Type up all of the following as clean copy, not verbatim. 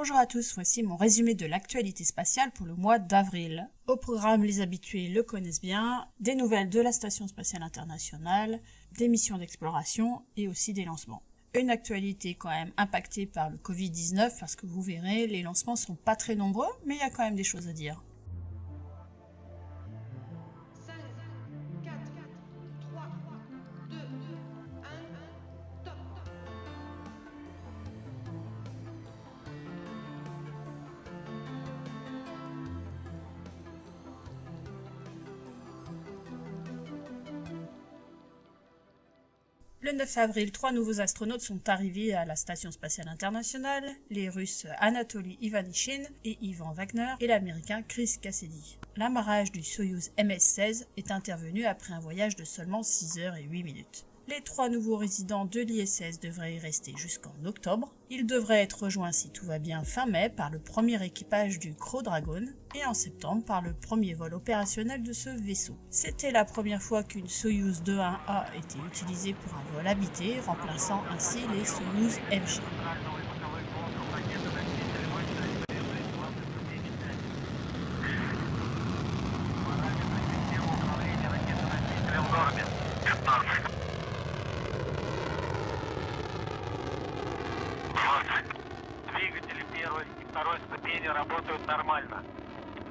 Bonjour à tous, voici mon résumé de l'actualité spatiale pour le mois d'avril. Au programme, les habitués le connaissent bien, des nouvelles de la Station Spatiale Internationale, des missions d'exploration et aussi des lancements. Une actualité quand même impactée par le Covid-19 parce que vous verrez, les lancements sont pas très nombreux, mais il y a quand même des choses à dire. Le 9 avril, 3 nouveaux astronautes sont arrivés à la Station Spatiale Internationale, les Russes Anatoly Ivanishin et Ivan Wagner et l'Américain Chris Cassidy. L'amarrage du Soyouz MS-16 est intervenu après un voyage de seulement 6 heures et 8 minutes. Les 3 nouveaux résidents de l'ISS devraient y rester jusqu'en octobre. Ils devraient être rejoints si tout va bien fin mai par le premier équipage du Crew Dragon et en septembre par le premier vol opérationnel de ce vaisseau. C'était la première fois qu'une Soyouz 2-1A était utilisée pour un vol habité, remplaçant ainsi les Soyouz MG. Двигатели первой и второй ступени работают нормально.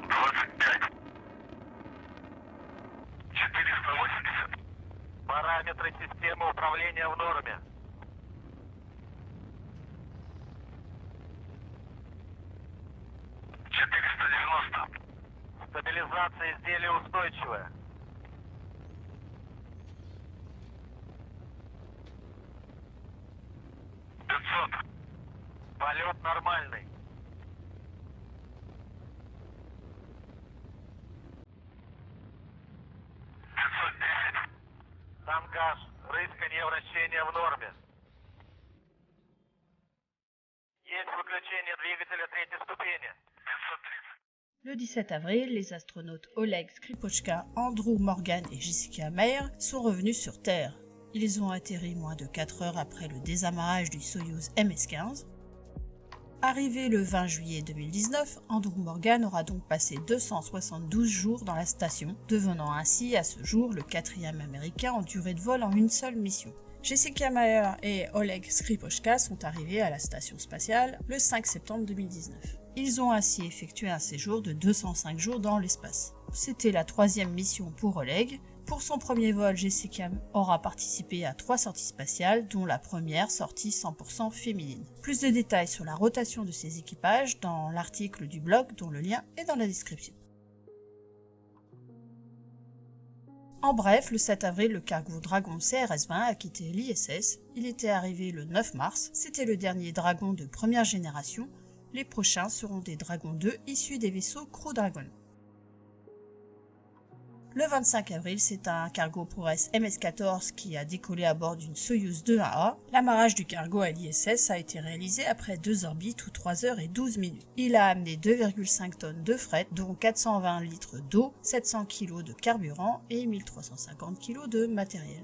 25. 480. Параметры системы управления в норме. 490. Стабилизация изделия устойчивая. 500. Полет нормальный. 510. Тангаж, рысканье, вращение в норме. Есть выключение двигателя третьей ступени. 530. Le 17 avril, les astronautes Oleg Skripochka, Andrew Morgan et Jessica Meir sont revenus sur Terre. Ils ont atterri moins de 4 heures après le désamarrage du Soyouz MS-15. Arrivé le 20 juillet 2019, Andrew Morgan aura donc passé 272 jours dans la station, devenant ainsi à ce jour le 4e américain en durée de vol en une seule mission. Jessica Meir et Oleg Skripochka sont arrivés à la station spatiale le 5 septembre 2019. Ils ont ainsi effectué un séjour de 205 jours dans l'espace. C'était la 3e mission pour Oleg. Pour son premier vol, Jessica aura participé à 3 sorties spatiales, dont la première sortie 100% féminine. Plus de détails sur la rotation de ces équipages dans l'article du blog, dont le lien est dans la description. En bref, le 7 avril, le cargo Dragon CRS-20 a quitté l'ISS. Il était arrivé le 9 mars. C'était le dernier Dragon de première génération. Les prochains seront des Dragon 2 issus des vaisseaux Crew Dragon. Le 25 avril, c'est un cargo Progress MS-14 qui a décollé à bord d'une Soyouz 2-1A. L'amarrage du cargo à l'ISS a été réalisé après 2 orbites ou 3 heures et 12 minutes. Il a amené 2,5 tonnes de fret, dont 420 litres d'eau, 700 kg de carburant et 1350 kg de matériel.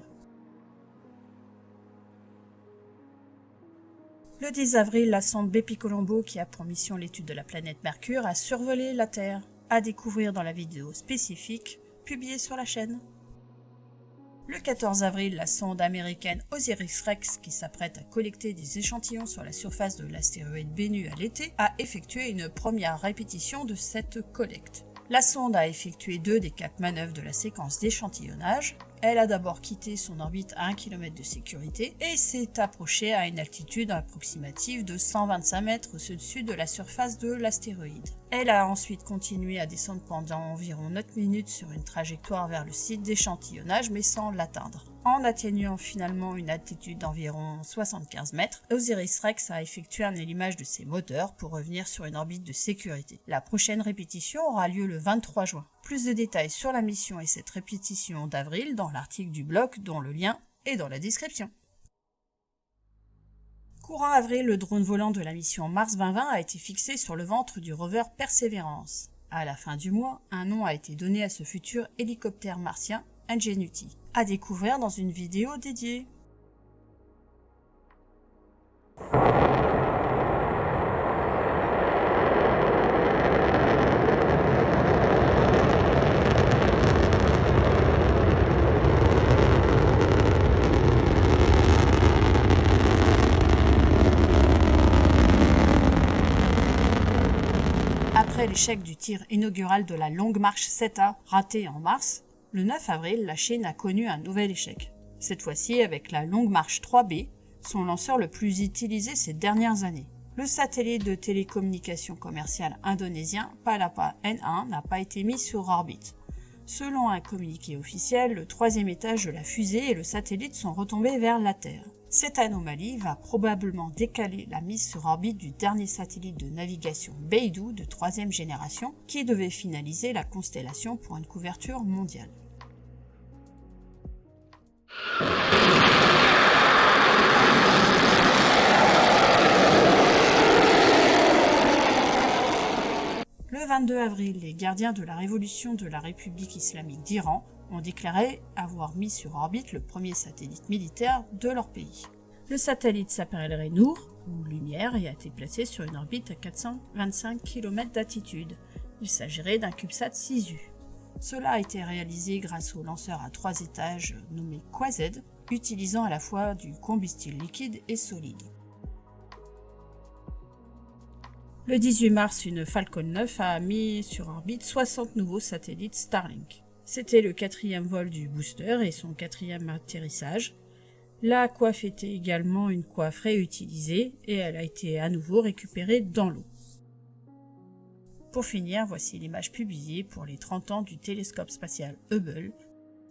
Le 10 avril, la sonde Bepi Colombo, qui a pour mission l'étude de la planète Mercure, a survolé la Terre. À découvrir dans la vidéo spécifique publiée sur la chaîne. Le 14 avril, la sonde américaine OSIRIS-REx, qui s'apprête à collecter des échantillons sur la surface de l'astéroïde Bennu à l'été, a effectué une première répétition de cette collecte. La sonde a effectué 2 des 4 manœuvres de la séquence d'échantillonnage. Elle a d'abord quitté son orbite à 1 km de sécurité et s'est approchée à une altitude approximative de 125 mètres au-dessus de la surface de l'astéroïde. Elle a ensuite continué à descendre pendant environ 9 minutes sur une trajectoire vers le site d'échantillonnage mais sans l'atteindre. En atteignant finalement une altitude d'environ 75 mètres, OSIRIS-REx a effectué un élimage de ses moteurs pour revenir sur une orbite de sécurité. La prochaine répétition aura lieu le 23 juin. Plus de détails sur la mission et cette répétition d'avril dans l'article du blog dont le lien est dans la description. Courant avril, le drone volant de la mission Mars 2020 a été fixé sur le ventre du rover Perseverance. À la fin du mois, un nom a été donné à ce futur hélicoptère martien, Ingenuity, à découvrir dans une vidéo dédiée. Après l'échec du tir inaugural de la Longue Marche 7A raté en mars, le 9 avril, la Chine a connu un nouvel échec. Cette fois-ci avec la Longue Marche 3B, son lanceur le plus utilisé ces dernières années. Le satellite de télécommunication commerciale indonésien Palapa N1 n'a pas été mis sur orbite. Selon un communiqué officiel, le troisième étage de la fusée et le satellite sont retombés vers la Terre. Cette anomalie va probablement décaler la mise sur orbite du dernier satellite de navigation Beidou de troisième génération qui devait finaliser la constellation pour une couverture mondiale. Le 22 avril, les gardiens de la révolution de la République islamique d'Iran ont déclaré avoir mis sur orbite le premier satellite militaire de leur pays. Le satellite s'appellerait Nour, ou Lumière, et a été placé sur une orbite à 425 km d'altitude. Il s'agirait d'un CubeSat 6U. Cela a été réalisé grâce au lanceur à 3 étages nommé Quased, utilisant à la fois du combustible liquide et solide. Le 18 mars, une Falcon 9 a mis sur orbite 60 nouveaux satellites Starlink. C'était le 4e vol du booster et son 4e atterrissage. La coiffe était également une coiffe réutilisée et elle a été à nouveau récupérée dans l'eau. Pour finir, voici l'image publiée pour les 30 ans du télescope spatial Hubble.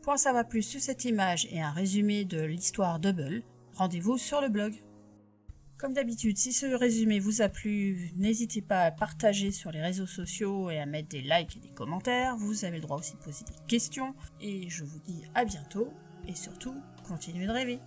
Pour en savoir plus sur cette image et un résumé de l'histoire d'Hubble, rendez-vous sur le blog. Comme d'habitude, si ce résumé vous a plu, n'hésitez pas à partager sur les réseaux sociaux et à mettre des likes et des commentaires. Vous avez le droit aussi de poser des questions. Et je vous dis à bientôt et surtout, continuez de rêver.